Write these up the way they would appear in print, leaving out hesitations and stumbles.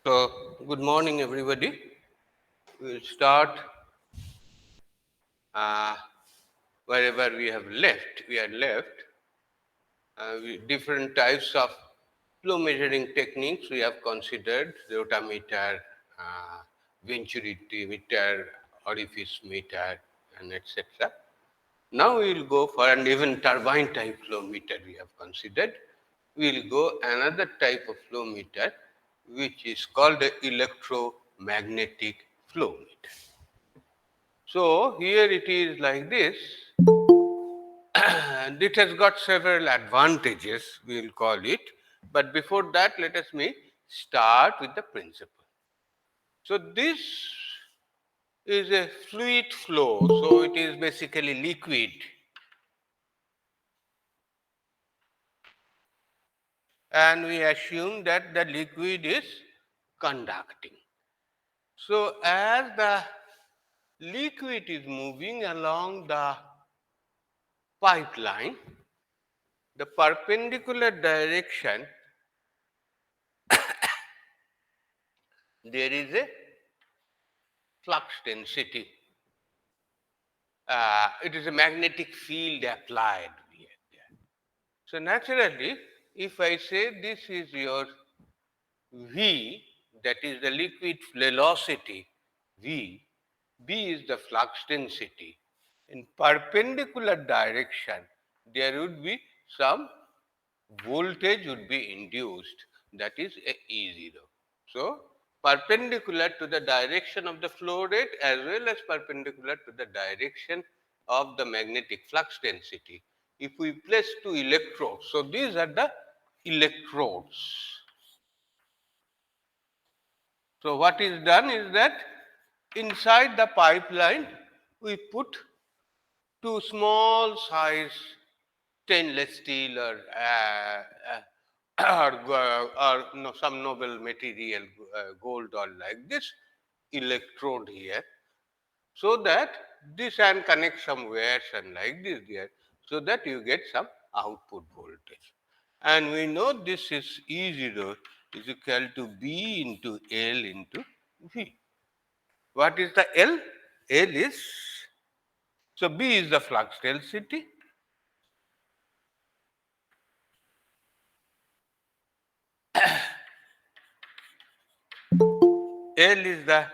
So, good morning, everybody. We'll start uh, wherever we have left. We had left different types of flow measuring techniques we have considered: rotameter, uh, venturimeter, meter, orifice meter, and etc. Now we will go for an even turbine type flow meter we have considered. We will go another type of flow meter which is called the electromagnetic flow meter. So here it is like this, and it has got several advantages, we will call it. But before that, let us start with the principle. So this is a fluid flow, so it is basically liquid. And we assume that the liquid is conducting. So as the liquid is moving along the pipeline, the perpendicular direction, there is a flux density. It is a magnetic field applied here. So naturally, if I say this is your V, that is the liquid velocity V, B is the flux density. In perpendicular direction, there would be some voltage would be induced, that is a E0. So, perpendicular to the direction of the flow rate as well as perpendicular to the direction of the magnetic flux density. If we place two electrodes, so these are the electrodes. So, what is done is that inside the pipeline we put two small size stainless steel or no, some noble material, gold or like this electrode here, so that this and connect some wires and like this there, so that you get some output voltage. And we know this is E0 is equal to B into L into V. What is the L? L is, so B is the flux density, L is the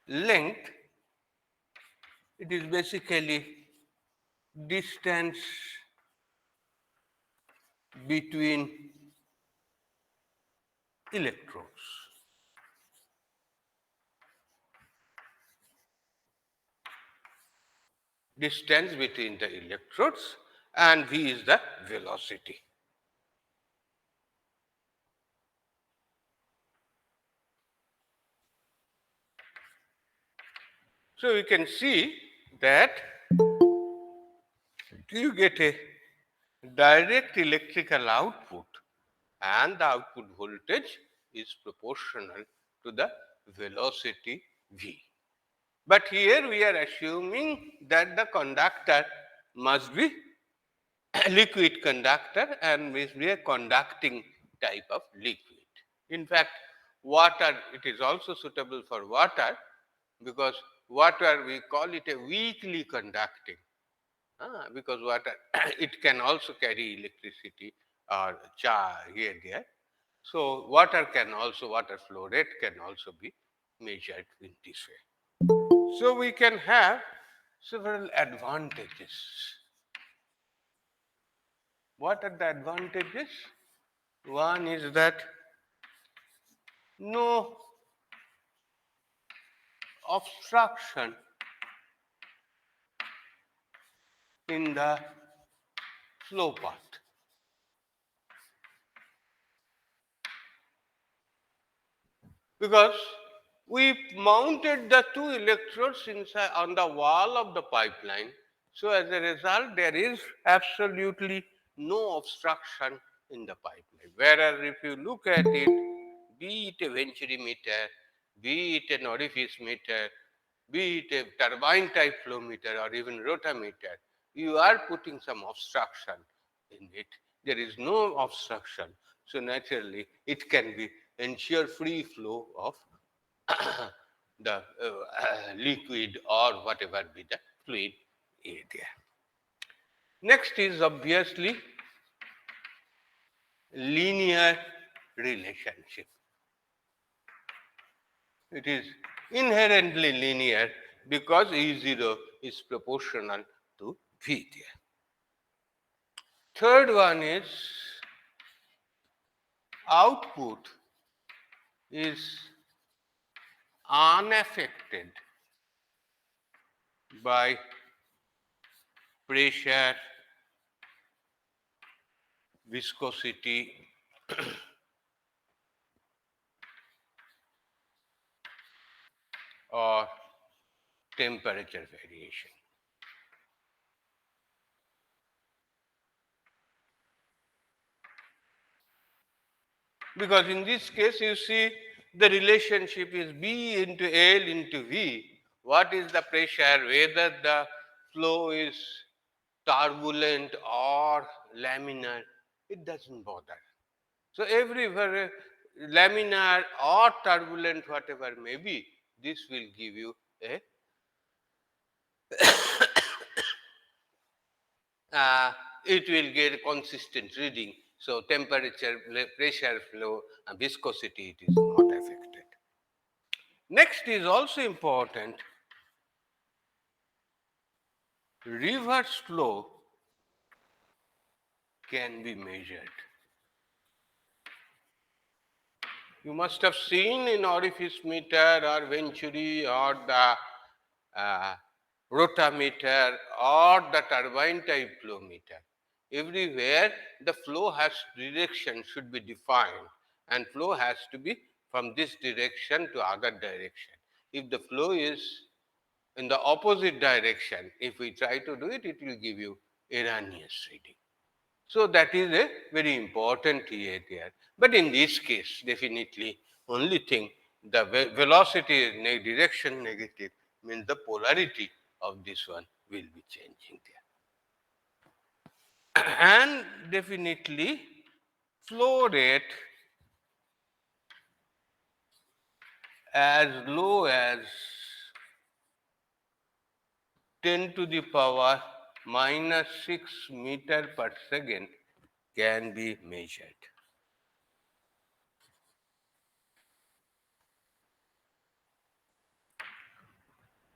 length, it is basically distance between electrodes. Distance between the electrodes, and V is the velocity. So we can see that you get a direct electrical output, and the output voltage is proportional to the velocity V. But here we are assuming that the conductor must be a liquid conductor and must be a conducting type of liquid. In fact, water, it is also suitable for water, because water we call it a weakly conducting. Because water it can also carry electricity or charge here there. So water flow rate can also be measured in this way. So we can have several advantages. What are the advantages? One is that no obstruction in the flow path. Because we mounted the two electrodes inside on the wall of the pipeline. So as a result, there is absolutely no obstruction in the pipeline. Whereas if you look at it, be it a venturi meter, be it an orifice meter, be it a turbine type flow meter or even rotameter, you are putting some obstruction in it. There is no obstruction. So naturally, it can be ensure free flow of the liquid or whatever be the fluid area. Next is obviously linear relationship. It is inherently linear because E0 is proportional to V there. Third one is output is unaffected by pressure, viscosity, or temperature variation. Because in this case, you see the relationship is B into L into V. What is the pressure, whether the flow is turbulent or laminar, it doesn't bother. So everywhere, laminar or turbulent, whatever may be, this will give you a uh, it will get a consistent reading. So temperature, pressure, flow, and viscosity, it is not affected. Next is also important, reverse flow can be measured. You must have seen in orifice meter or venturi or the uh, rotameter or the turbine type flow meter. Everywhere the flow has direction should be defined and flow has to be from this direction to other direction. If the flow is in the opposite direction, if we try to do it, it will give you erroneous reading. So that is a very important area. But in this case, definitely, only thing, the velocity is direction negative, means the polarity of this one will be changing there. And definitely, flow rate as low as 10 to the power minus 6 meter per second can be measured.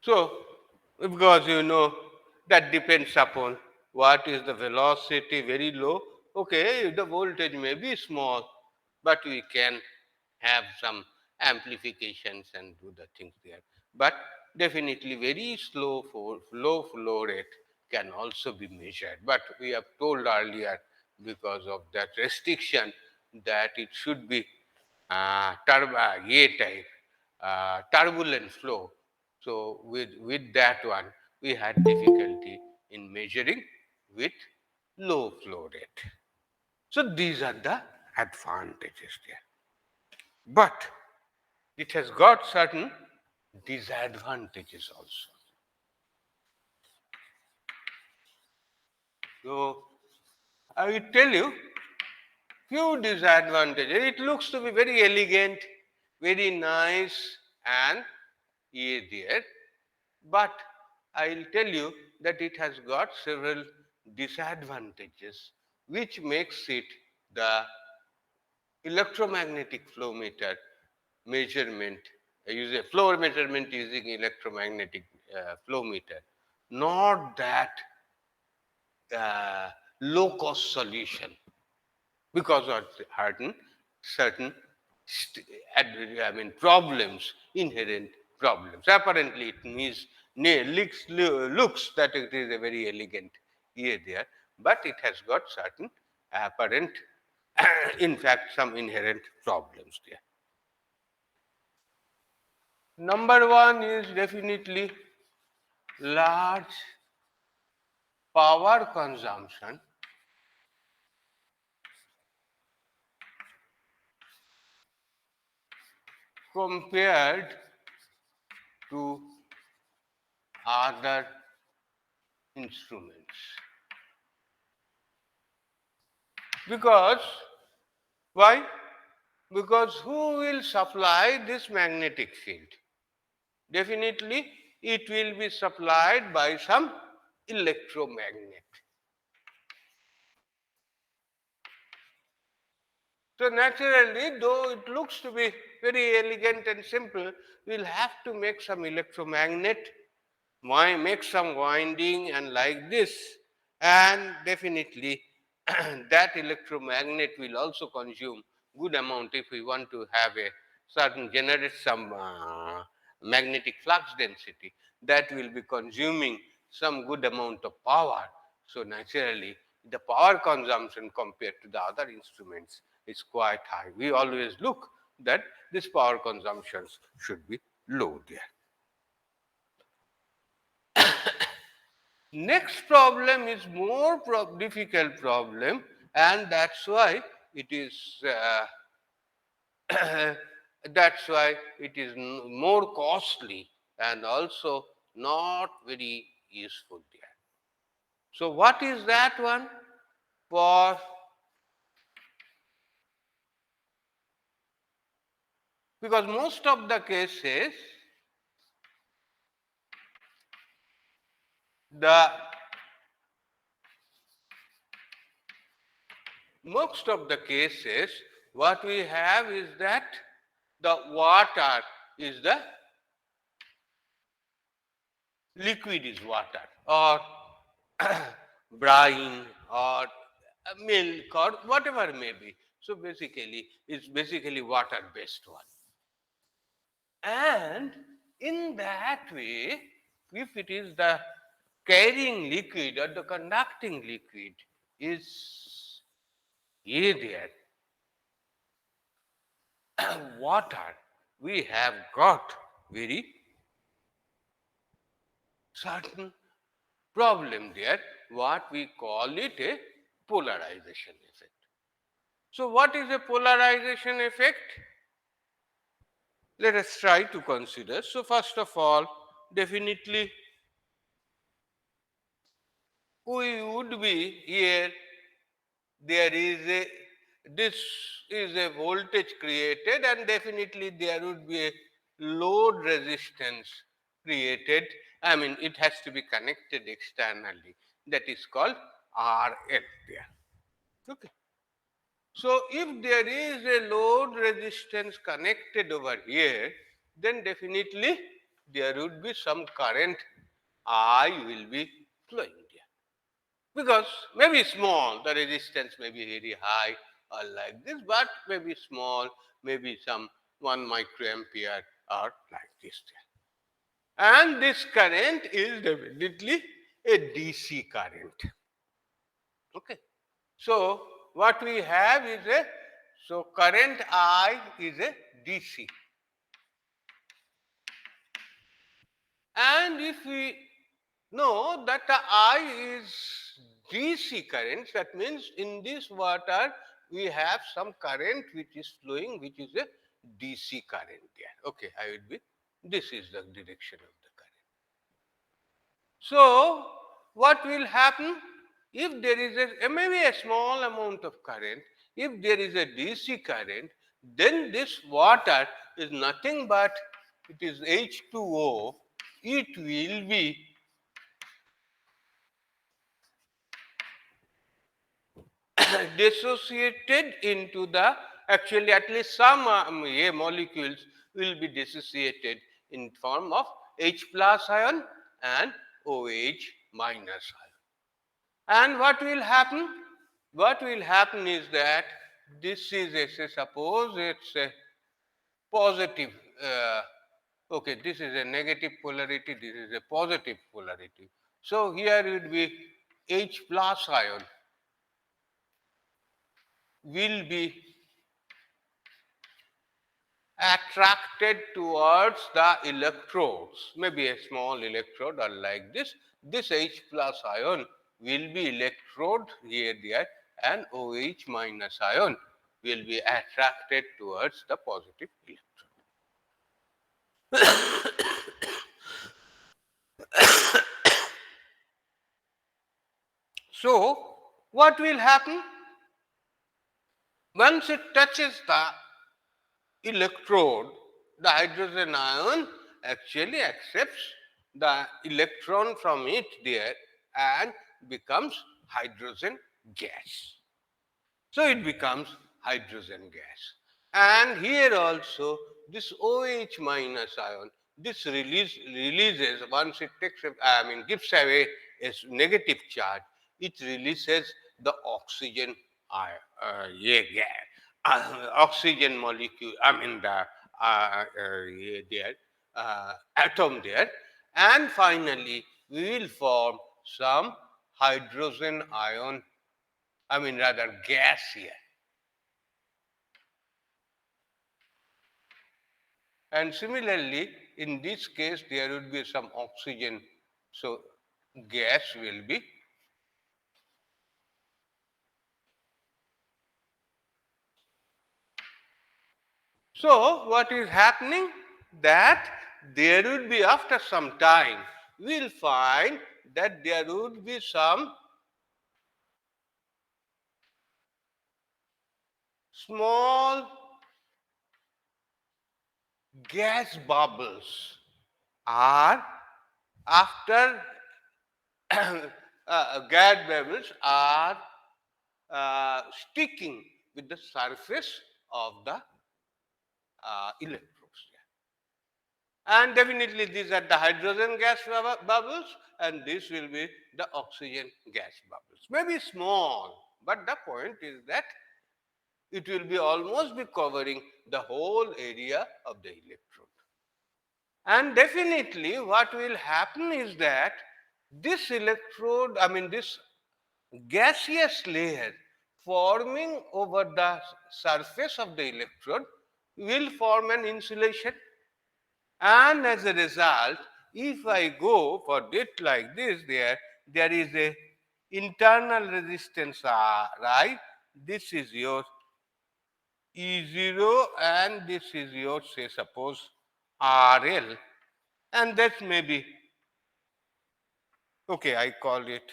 So, because that depends upon what is the velocity very low. Okay, the voltage may be small, but we can have some amplifications and do the things there. But definitely very low flow rate can also be measured. But we have told earlier, because of that restriction, that it should be A type, turbulent flow. So with that one, we had difficulty in measuring with low flow rate. So these are the advantages there. But it has got certain disadvantages also. So I will tell you few disadvantages. It looks to be very elegant, very nice, and there. But I will tell you that it has got several disadvantages which makes it the electromagnetic flow meter measurement, use a flow measurement using electromagnetic flow meter, not that uh, low cost solution, because of certain problems, inherent problems. Apparently, it looks that it is a very elegant ear there, but it has got certain apparent, in fact, some inherent problems there. Number one is definitely large power consumption compared to other instruments. Because, why? Because who will supply this magnetic field? Definitely, it will be supplied by some electromagnet. So naturally, though it looks to be very elegant and simple, we'll have to make some electromagnet, make some winding and like this, and definitely that electromagnet will also consume good amount if we want to have a certain generate some magnetic flux density, that will be consuming some good amount of power. So naturally, the power consumption compared to the other instruments is quite high. We always look that this power consumptions should be low there. Next problem is more difficult problem, and that's why it is that's why it is more costly and also not very useful there. So what is that one? For because the most of the cases what we have is that the water is the liquid is water, or brine, or milk, or whatever may be. So basically, it's basically water based one. And in that way, if it is the carrying liquid or the conducting liquid is there, water, we have got very certain problem there, what we call it a polarization effect. So what is a polarization effect? Let us try to consider. So first of all, definitely we would be here, there is a, this is a voltage created, and definitely there would be a load resistance created. I mean, it has to be connected externally. That is called RL there. Okay. So if there is a load resistance connected over here, then definitely there would be some current I will be flowing there. Because maybe small, the resistance may be very high or like this, but maybe small, maybe some 1 microampere or like this there. And this current is definitely a DC current. Okay. So what we have is a, so current I is a DC. And if we know that the I is DC current, that means in this water we have some current which is flowing, which is a DC current there. Okay, I will be, this is the direction of the current. So what will happen? If there is maybe a small amount of current, if there is a DC current, then this water is nothing but it is H2O. It will be dissociated into the actually at least some A molecules will be dissociated in form of H plus ion and OH minus ion. And what will happen? What will happen is that this is a, say, suppose it's a positive, okay, this is a negative polarity, this is a positive polarity. So here it will be H plus ion will be attracted towards the electrodes, maybe a small electrode or like this. This H plus ion will be electrode here, there, and OH minus ion will be attracted towards the positive electrode. So, what will happen? Once it touches the electrode, the hydrogen ion actually accepts the electron from it there and becomes hydrogen gas. So it becomes hydrogen gas. And here also this OH minus ion, this releases, once it takes, gives away a negative charge, it releases the oxygen gas, oxygen molecule, the there, atom there, and finally we will form some hydrogen ion, rather gas here. And similarly, in this case, there would be some oxygen, so gas will be. So, what is happening? That there would be, after some time, we will find that there would be some small gas bubbles are after gas bubbles are sticking with the surface of the electrodes. And definitely these are the hydrogen gas bubbles and this will be the oxygen gas bubbles. Maybe small, but the point is that it will be almost be covering the whole area of the electrode. And definitely what will happen is that this electrode, this gaseous layer forming over the surface of the electrode will form an insulation. And as a result, if I go for it like this, there is a internal resistance R, right? This is your E0 and this is your, say, suppose RL, and that may be, okay, I call it,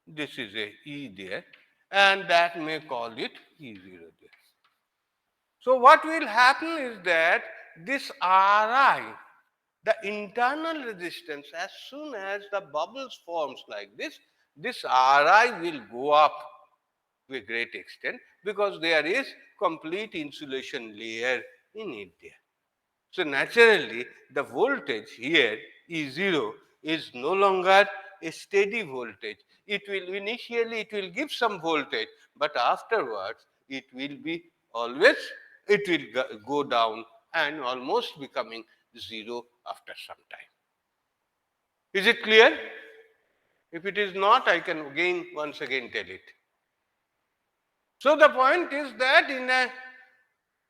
this is a E there, and that may call it E0 there. So what will happen is that this Ri, the internal resistance, as soon as the bubbles forms like this Ri will go up to a great extent because there is complete insulation layer in it there. So naturally, the voltage here E0 is no longer a steady voltage. It will initially it will give some voltage, but afterwards it will be always, it will go down and almost becoming zero after some time. Is it clear? If it is not, I can once again tell it. So the point is that in a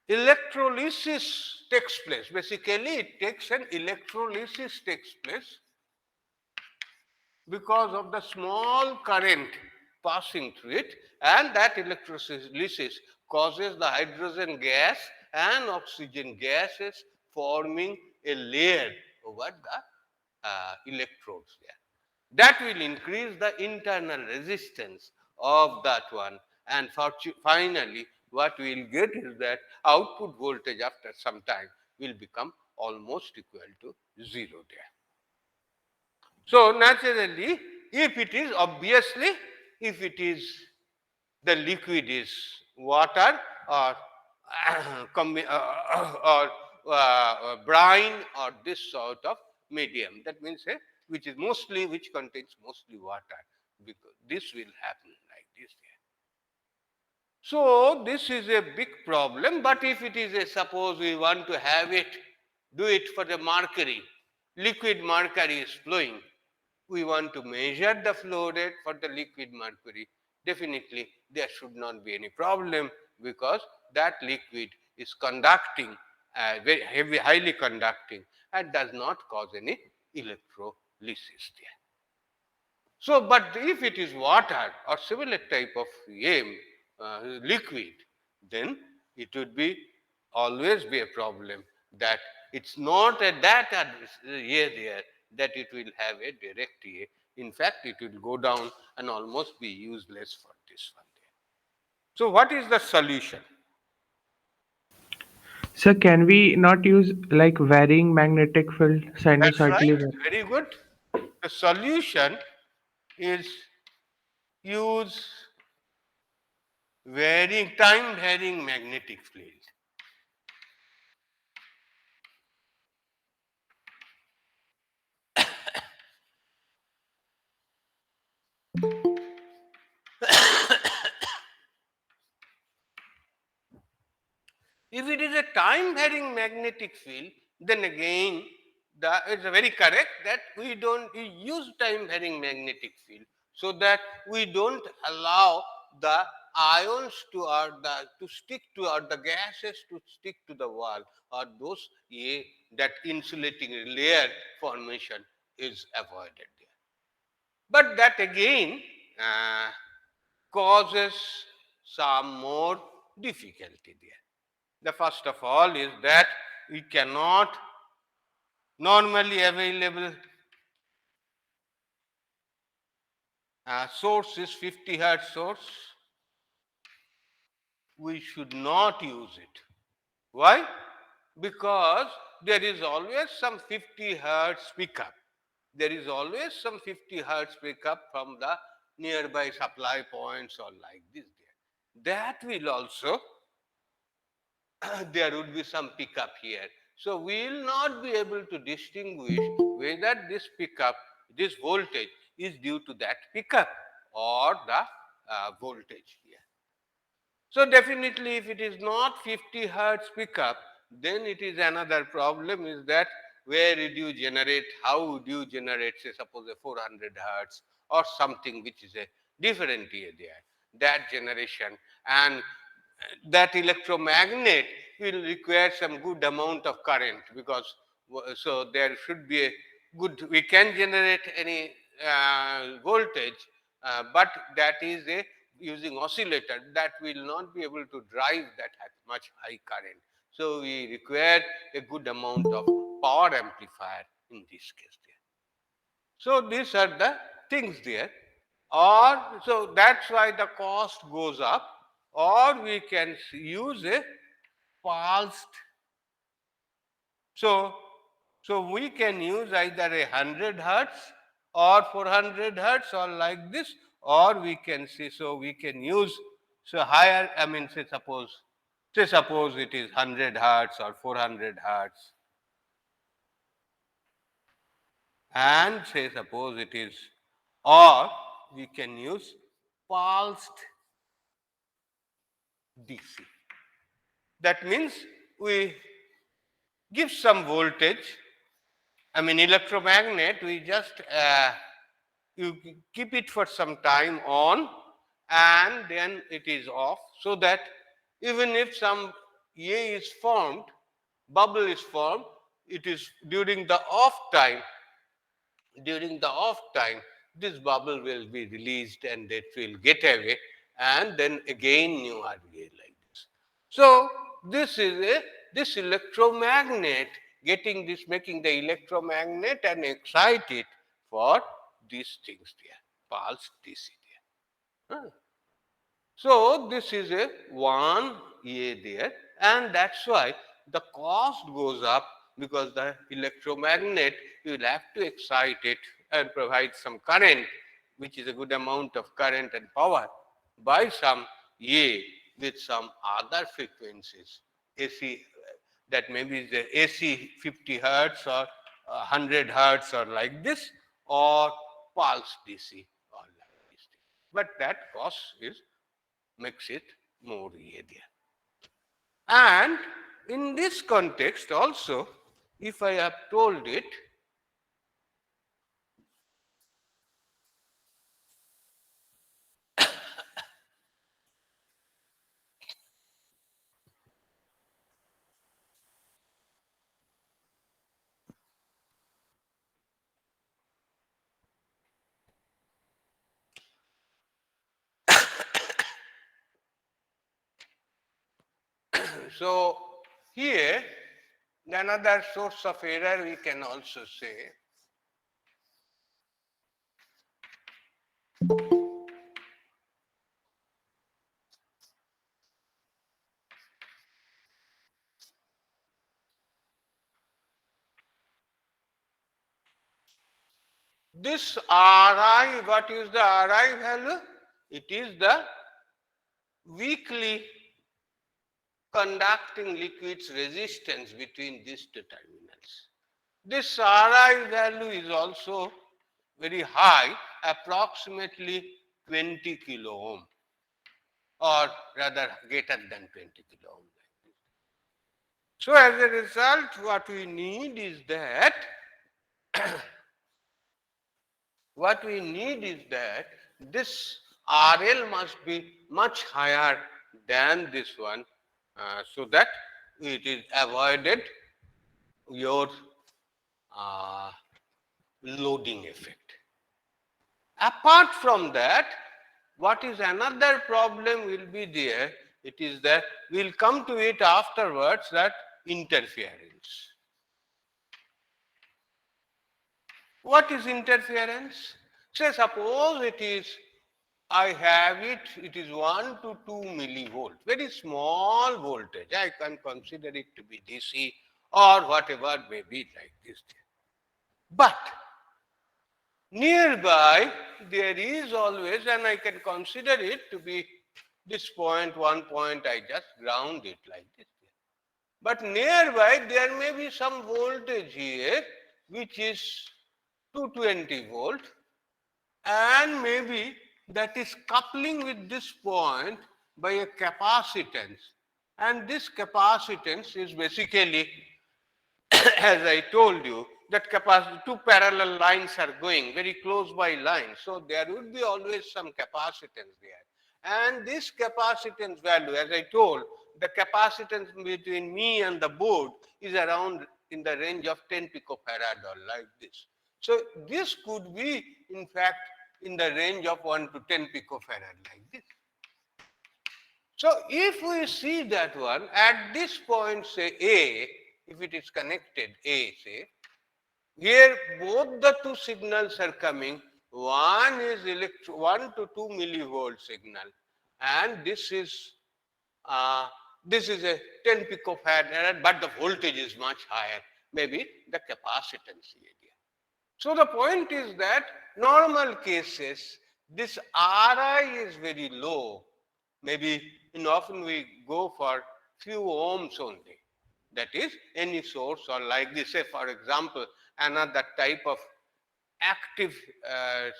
electrolysis takes place. Basically, it takes an electrolysis takes place because of the small current passing through it, and that electrolysis causes the hydrogen gas and oxygen gases forming a layer over the electrodes there. That will increase the internal resistance of that one, and finally what we will get is that output voltage after some time will become almost equal to zero there. So naturally, if it is obviously, if it is the liquid is water, or or brine or this sort of medium. That means which contains mostly water, because this will happen like this. So this is a big problem. But if it is a, suppose we want to have it, do it for the mercury, liquid mercury is flowing. We want to measure the flow rate for the liquid mercury. Definitely there should not be any problem, because that liquid is conducting, very heavy, highly conducting, and does not cause any electrolysis there. So, but if it is water or similar type of liquid, then it would be always be a problem that it's not at that A there that it will have a direct A. In fact, it will go down and almost be useless for this one there. So, what is the solution? So can we not use like varying magnetic field That's right. sinusoidally? Very good. The solution is use time varying magnetic field. If it is a time varying magnetic field, then again it's very correct that we use time varying magnetic field, so that we don't allow the ions to stick to, or the gases to stick to the wall, or that insulating layer formation is avoided there. But that again uh, causes some more difficulty there. The first of all is that we cannot normally available source is 50 hertz source. We should not use it. Why? Because there is always some 50 hertz pickup. There is always some 50 hertz pickup from the nearby supply points or like this there. That will also there would be some pickup here. So we will not be able to distinguish whether this voltage is due to that pickup or the voltage here. So definitely if it is not 50 hertz pickup, then it is another problem, is that where did you generate, how would you generate, say suppose a 400 hertz or something which is a different area, that generation, and that electromagnet will require some good amount of current, because so there should be a good, we can generate any voltage, but that is a using oscillator, that will not be able to drive that at much high current. So we require a good amount of power amplifier in this case there. So these are the things there. Or so that's why the cost goes up. Or we can use a pulsed. So we can use either 100 hertz or 400 hertz or like this, or we can see, so we can use, so higher, I mean say suppose it is 100 hertz or 400 hertz, and say suppose it is, or we can use pulsed DC. That means we give some voltage, I mean electromagnet, we just you keep it for some time on and then it is off, so that even if some A is formed, bubble is formed, it is during the off time, this bubble will be released and it will get away, and then again new RBA like this. So this electromagnet making the electromagnet and excite it for these things there, pulse DC there. So this is a one A there, and that's why the cost goes up, because the electromagnet, you will have to excite it and provide some current, which is a good amount of current and power by some A, with some other frequencies, AC, that maybe is the AC 50 hertz or 100 hertz or like this, or pulse DC or like this. But that cost is makes it more area. And in this context also, if I have told it, so here another source of error we can also say, this Ri, what is the Ri value? It is the weakly conducting liquid's resistance between these two terminals. This Ri value is also very high, approximately 20 kilo ohm, or rather greater than 20 kilo ohm. So as a result, what we need is that this RL must be much higher than this one, so that it is avoided your uh, loading effect. Apart from that, what is another problem will be there, it is that we will come to it afterwards, that interference. What is interference? Say suppose it is, I have it, it is 1 to 2 millivolt, very small voltage. I can consider it to be DC or whatever may be like this. But nearby there is always, and I can consider it to be this point, one point, I just ground it like this. But nearby there may be some voltage here which is 220 volt, and maybe that is coupling with this point by a capacitance, and this capacitance is basically as I told you, that capacity, two parallel lines are going very close by lines, so there would be always some capacitance there, and this capacitance value, as I told, the capacitance between me and the board is around in the range of 10 picofarad or like this. So this could be in fact in the range of 1 to 10 picofarad like this. So if we see that one at this point, say A, if it is connected A, say, here both the two signals are coming. One is 1 to 2 millivolt signal, and uh, this is a 10 picofarad, but the voltage is much higher, maybe the capacitance area. So the point is that normal cases, this Ri is very low. Maybe often we go for few ohms only. That is any source or like this. Say for example, another type of active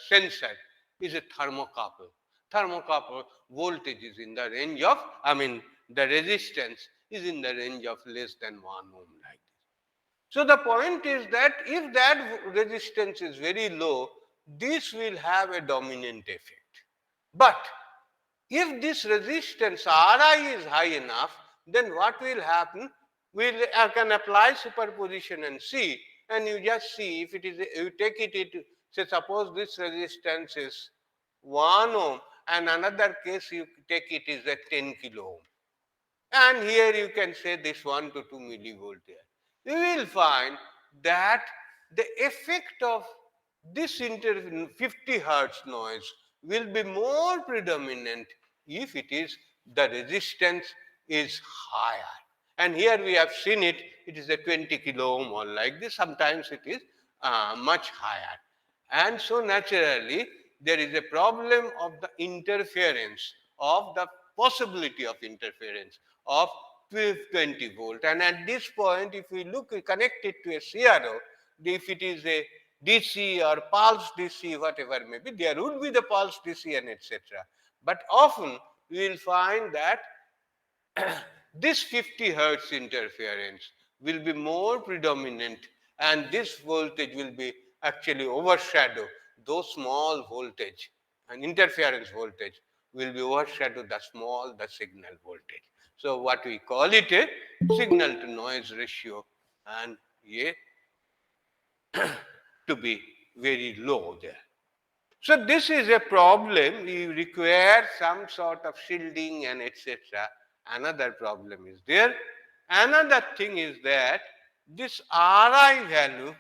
sensor is a thermocouple. Thermocouple voltage is in the range of, the resistance is in the range of less than 1 ohm like this. So the point is that if that resistance is very low, this will have a dominant effect. But if this resistance Ri is high enough, then what will happen? I can apply superposition and see, and you just see if it is, you take it, say suppose this resistance is 1 ohm, and another case you take it is a 10 kilo ohm. And here you can say this 1 to 2 millivolt here. You will find that the effect of this 50 hertz noise will be more predominant if it is the resistance is higher. And here we have seen it, it is a 20 kilo ohm or like this, sometimes it is much higher. And so naturally, there is a problem of the interference of the possibility of interference of 20 volt. And at this point, if we connect it to a CRO, if it is a DC or pulse DC, whatever may be, there would be the pulse DC and etc. But often we will find that this 50 hertz interference will be more predominant, and this voltage will be actually overshadow those small voltage, and interference voltage will be overshadow the signal voltage. So what we call it a signal to noise ratio, and a to be very low there. So this is a problem. You require some sort of shielding and etc. Another problem is there. Another thing is that this Ri value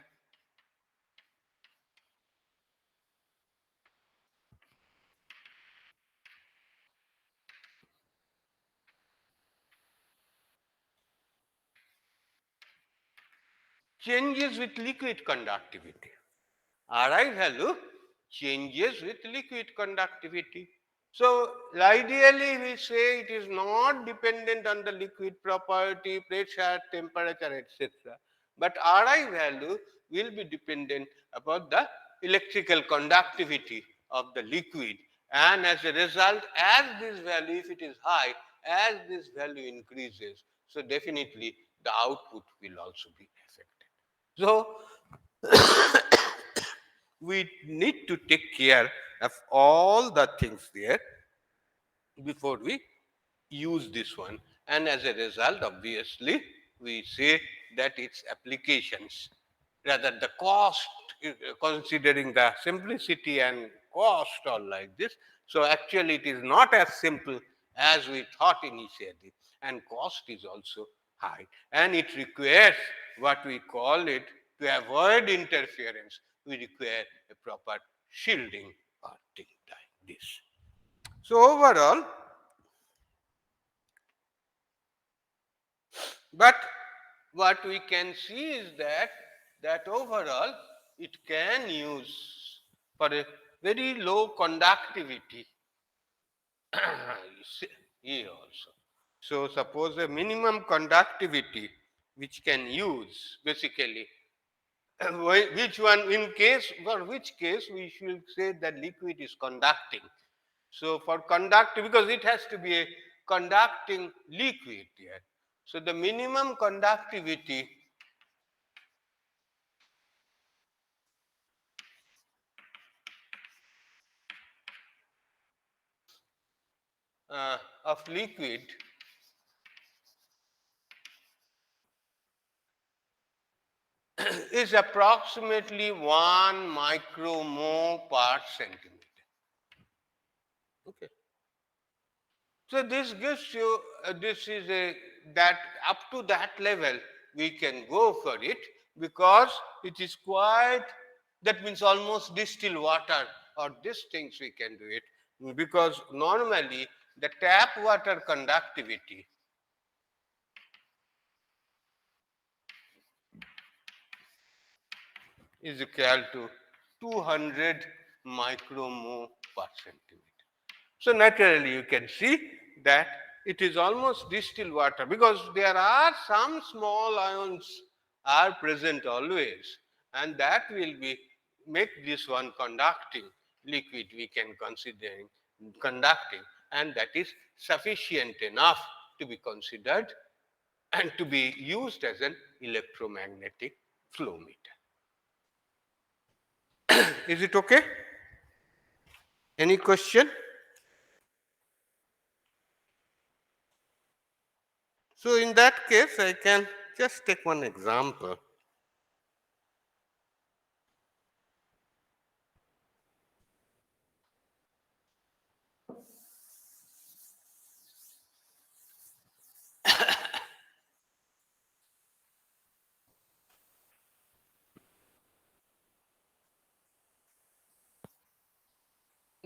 changes with liquid conductivity. Ri value changes with liquid conductivity. So ideally we say it is not dependent on the liquid property, pressure, temperature, etc. But Ri value will be dependent upon the electrical conductivity of the liquid, and as a result, as this value, if it is high, as this value increases, so definitely the output will also be affected. So we need to take care of all the things there before we use this one, and as a result, obviously we say that its applications, rather the cost, considering the simplicity and cost all like this, so actually it is not as simple as we thought initially, and cost is also high, and it requires what we call it, to avoid interference we require a proper shielding or thing like this. So overall, but what we can see is that overall it can use for a very low conductivity here also. So suppose a minimum conductivity which can use basically which one, in case, for which case we should say that liquid is conducting. So for conduct, because it has to be a conducting liquid here. So the minimum conductivity of liquid is approximately 1 micromole per centimeter. Okay. So this gives you, this is a, that up to that level we can go for it, because it is quite, that means almost distilled water or these things we can do it, because normally the tap water conductivity is equal to 200 micromole per centimeter. So naturally you can see that it is almost distilled water, because there are some small ions are present always, and that will be make this one conducting liquid we can consider conducting, and that is sufficient enough to be considered and to be used as an electromagnetic flow meter. Is it okay? Any question? So in that case, I can just take one example.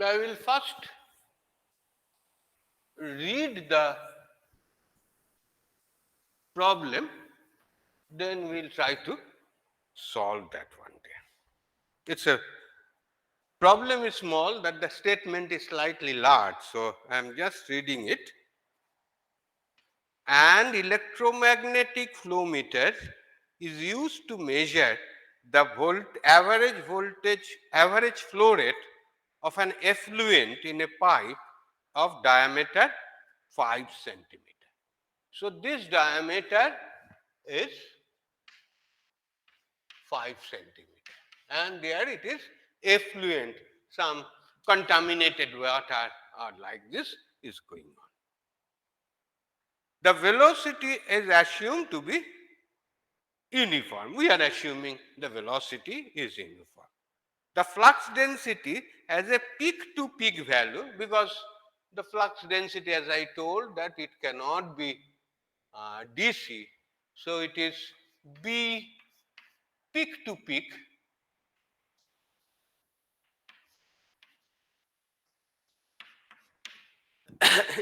I will first read the problem, then we'll try to solve that one day. It's a problem is small, but the statement is slightly large, so I'm just reading it. and electromagnetic flow meter is used to measure the average flow rate of an effluent in a pipe of diameter 5 centimeter. So this diameter is 5 centimeter, and there it is effluent, some contaminated water or like this is going on. The velocity is assumed to be uniform. We are assuming the velocity is uniform. The flux density has a peak to peak value, because the flux density, as I told, that it cannot be DC. So it is B peak to peak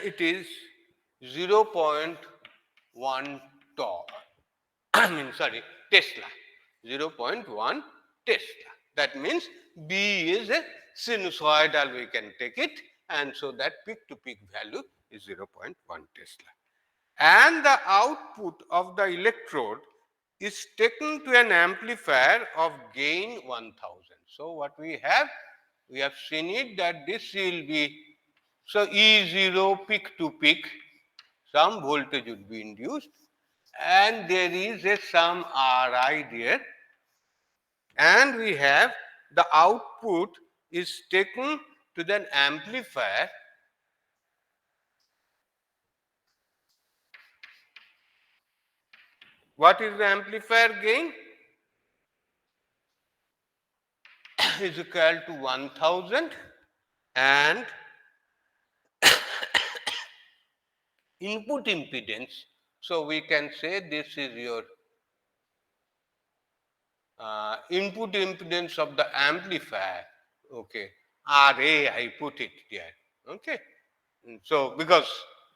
it is 0.1 torr. I mean, sorry, Tesla. 0.1 Tesla. That means B is a sinusoidal, we can take it, and so that peak to peak value is 0.1 Tesla. And the output of the electrode is taken to an amplifier of gain 1000. So what we have seen it that this will be, so E0 peak to peak, some voltage would be induced, and there is a some Ri there, and we have the output is taken to the amplifier. What is the amplifier gain? Is equal to 1000, and input impedance. So we can say this is your input impedance of the amplifier. Okay, Ra, I put it there. Okay, so because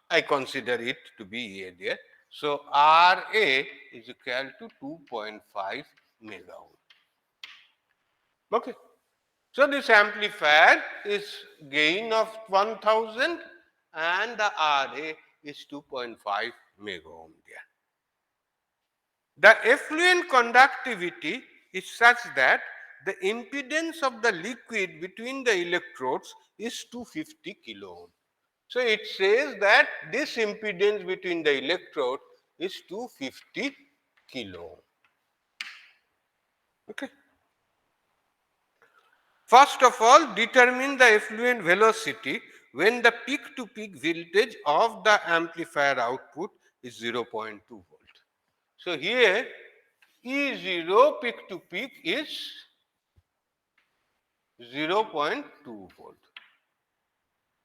I consider it to be A there. So Ra is equal to 2.5 mega ohm. Okay. So this amplifier is gain of 1000 and the Ra is 2.5 mega ohm there. The effluent conductivity is such that the impedance of the liquid between the electrodes is 250 kilo ohm. So it says that this impedance between the electrode is 250 kilo ohm. Okay. First of all, determine the effluent velocity when the peak to peak voltage of the amplifier output is 0.2 volt. So here E0 peak to peak is 0.2 volt.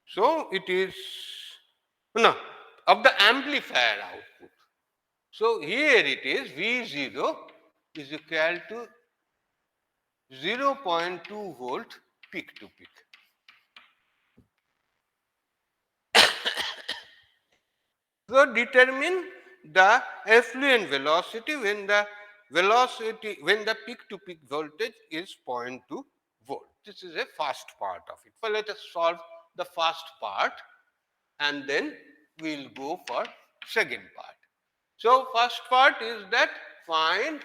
So it is, no, of the amplifier output. So here it is V0 is equal to 0.2 volt peak to peak. So determine the effluent velocity when the peak to peak voltage is 0.2 volt. This is a first part of it. Well, let us solve the first part and then we will go for second part. So first part is that find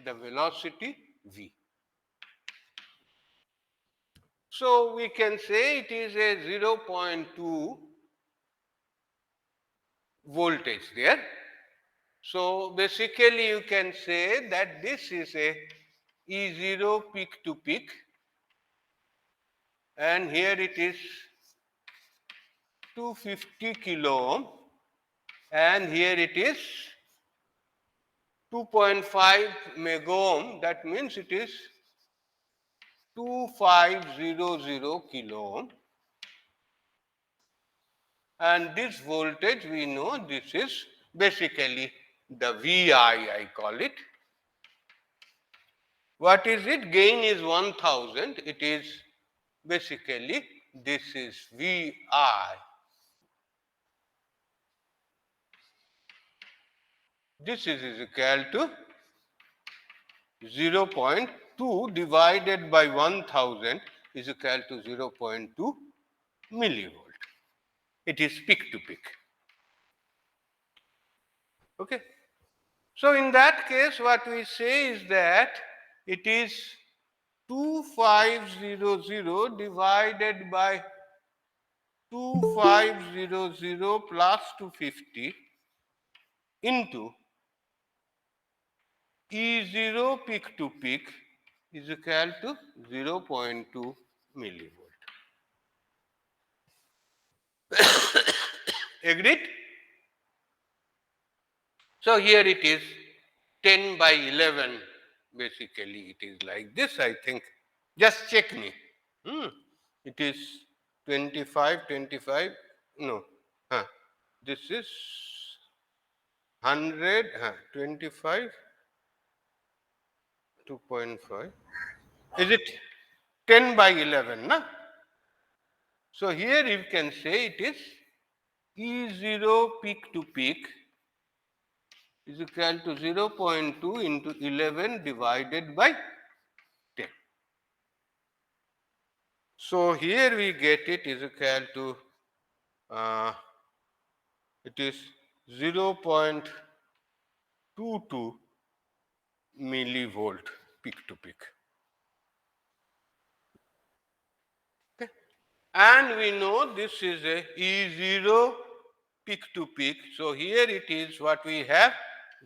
the velocity v. So we can say it is a 0.2 voltage there. So basically you can say that this is a E0 peak to peak, and here it is 250 kilo ohm, and here it is 2.5 mega ohm. That means it is 2500 kilo ohm, and this voltage we know this is basically the Vi, I call it. What is it? Gain is 1000. It is basically this is Vi. This is equal to 0.2 divided by 1000 is equal to 0.2 millivolt. It is peak to peak. Okay. So in that case, what we say is that it is 2500 divided by 2500 plus 250 into E0 peak to peak is equal to 0.2 millivolt. Agreed? So here it is 10 by 11. Basically, it is like this, I think. Just check me. It is 25, 25. No. Huh. This is 100, 25, 2.5. Is it 10 by 11? Na? So here you can say it is E0 peak to peak is equal to 0.2 into 11 divided by 10. So here we get it is equal to it is 0.22 millivolt peak to peak. Okay. And we know this is a E0 peak to peak. So here it is what we have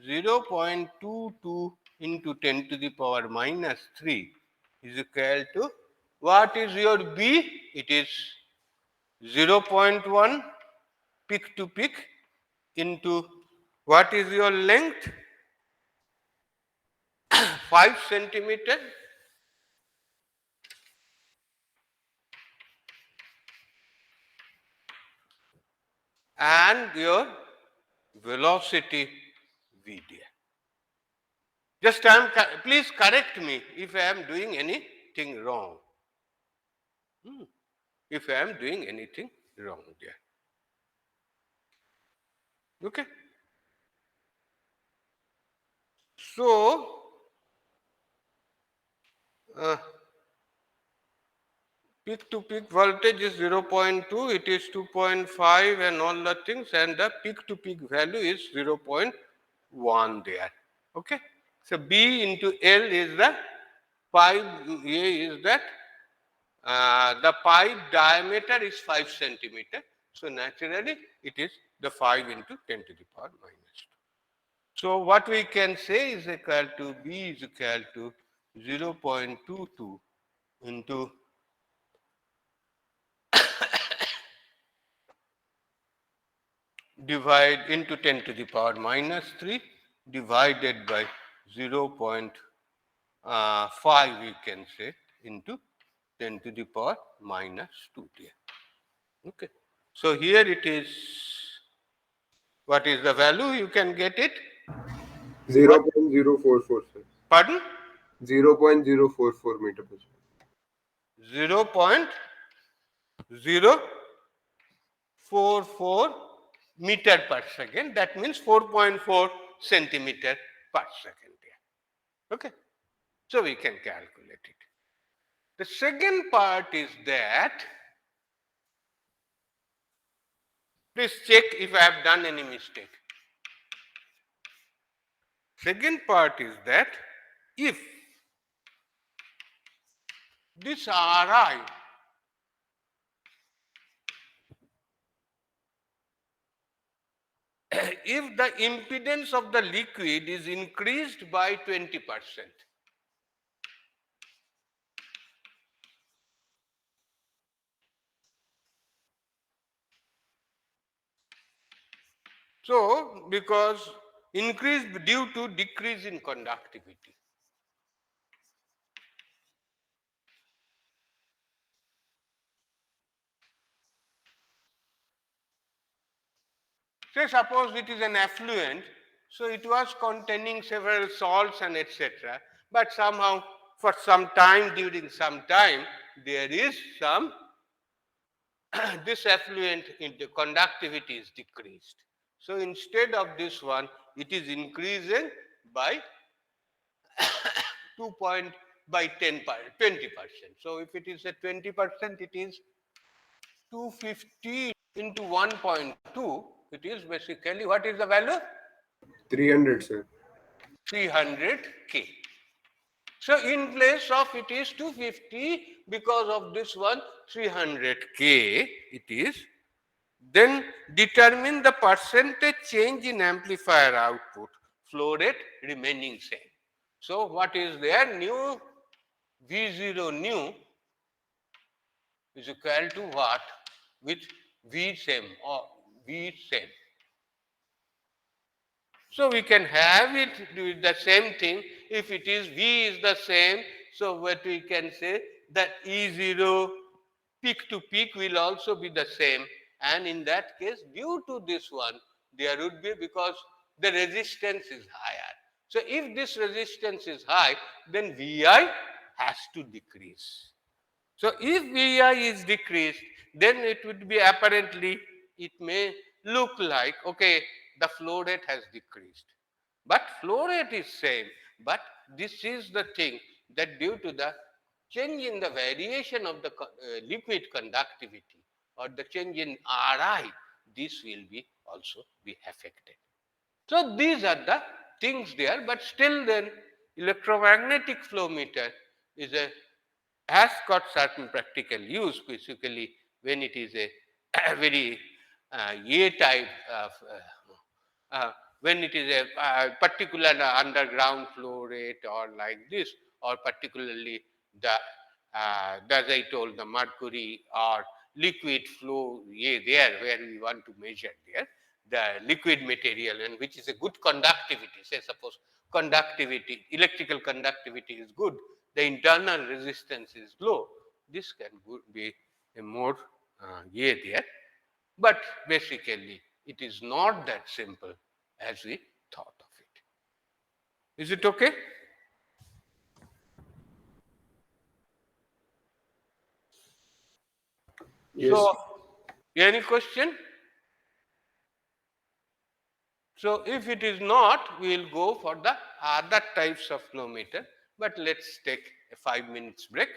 0.22 into 10 to the power minus 3 is equal to what is your B? It is 0.1 peak to peak into what is your length? 5 centimeter. And your velocity V d. Just please correct me if I am doing anything wrong. If I am doing anything wrong there. Okay. So, peak to peak voltage is 0.2, it is 2.5 and all the things, and the peak to peak value is 0.1 there. Okay. So, B into L is the pipe, A is that the pipe diameter is 5 centimeter. So, naturally it is the 5 into 10 to the power minus 2. So, what we can say is equal to B is equal to 0.22 into divide into 10 to the power minus 3 divided by 0.5 we can say into 10 to the power minus 2 there. Okay. So, here it is, what is the value? You can get it? 0.044, sir. Pardon? 0.044 meter per second. 0.044 meter per second. That means 4.4 centimeter per second. Okay. So, we can calculate it. The second part is that, please check if I have done any mistake. Second part is that if this Ri if the impedance of the liquid is increased by 20%, so because increase due to decrease in conductivity. Say suppose it is an effluent, so it was containing several salts and etc. But somehow for some time, during some time, there is some this effluent in the conductivity is decreased. So instead of this one, it is increasing by 2 point by 20%. So if it is a 20%, it is 250 into 1.2. It is basically what is the value? 300, sir. 300 K. So in place of it is 250, because of this one 300 K it is. Then determine the percentage change in amplifier output, flow rate remaining same. So what is there? New V0 new is equal to what? With V same or V same. So we can have it do the same thing. If it is V is the same, so what we can say that E0 peak to peak will also be the same, and in that case due to this one there would be, because the resistance is higher. So if this resistance is high, then Vi has to decrease. So if Vi is decreased, then it would be apparently, it may look like, okay, the flow rate has decreased. But flow rate is same. But this is the thing, that due to the change in the variation of the liquid conductivity or the change in Ri, this will be also be affected. So these are the things there, but still then electromagnetic flow meter is a has got certain practical use, basically when it is a very A type of when it is a particular underground flow rate or like this, or particularly the as I told, the mercury or liquid flow there where we want to measure there the liquid material, and which is a good conductivity. Say suppose conductivity, electrical conductivity is good, the internal resistance is low, this can be a more there. But basically it is not that simple as we thought of it. Is it okay? Yes. So any question? So if it is not, we will go for the other types of flow meter, but let's take a 5 minutes break.